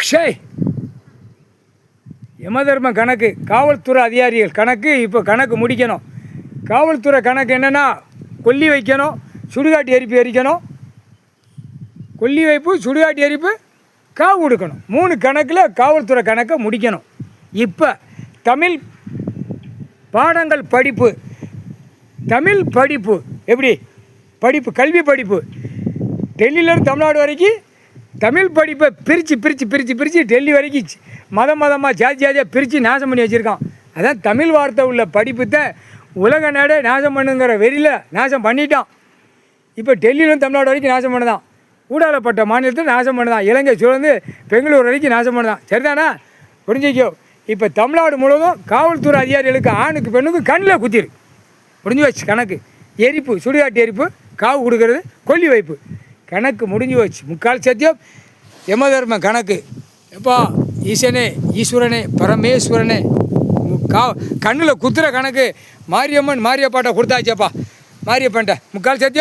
ஷே யமதர்ம கணக்கு, காவல்துறை அதிகாரிகள் கணக்கு. இப்போ கணக்கு முடிக்கணும். காவல்துறை கணக்கு என்னென்னா, கொல்லி வைக்கணும், சுடுகாட்டு எரிப்பு எரிக்கணும், கொல்லி வைப்பு, சுடுகாட்டு எரிப்பு, காவு கொடுக்கணும். 3 கணக்கில் காவல்துறை கணக்கை முடிக்கணும். இப்போ தமிழ் பாடங்கள் படிப்பு, தமிழ் படிப்பு எப்படி படிப்பு, கல்வி படிப்பு டெல்லியிலேருந்து தமிழ்நாடு வரைக்கும் தமிழ் படிப்பை பிரித்து டெல்லி வரைக்கும் மதமாக ஜாதியாக பிரித்து நாசம் பண்ணி வச்சுருக்கான். அதான் தமிழ் வார்த்தை உள்ள படிப்புத்தை உலக நாடே நாசம் பண்ணுங்கிற வெறியில் நாசம் பண்ணிட்டான். இப்போ டெல்லியிலேருந்து தமிழ்நாடு வரைக்கும் நாசம் பண்ணுதான், ஊடாலப்பட்ட மாநிலத்தில் நாசம் பண்ணுதான், இலங்கை சுழந்து பெங்களூர் வரைக்கும் நாசம் பண்ணுதான். சரிதானா? புரிஞ்சிக்கோ. இப்போ தமிழ்நாடு முழுவதும் காவல்துறை அதிகாரிகளுக்கு ஆணுக்கு பெண்ணுக்கு கண்ணில் குத்திரு. முடிஞ்சு வச்சு கணக்கு. எரிப்பு, சுடுகாட்டு எரிப்பு, காவு கொடுக்கறது, கொல்லி வைப்பு கணக்கு முடிஞ்சு வச்சு. முக்கால் சத்தியம் யமதர்ம கணக்கு. எப்பா ஈசனே, ஈஸ்வரனே, பரமேஸ்வரனே, கண்ணில் குத்துற கணக்கு மாரியம்மன் மாரியப்பாட்ட கொடுத்தாச்சப்பா. மாரியப்பன்ட்ட முக்கால் சத்தியம்.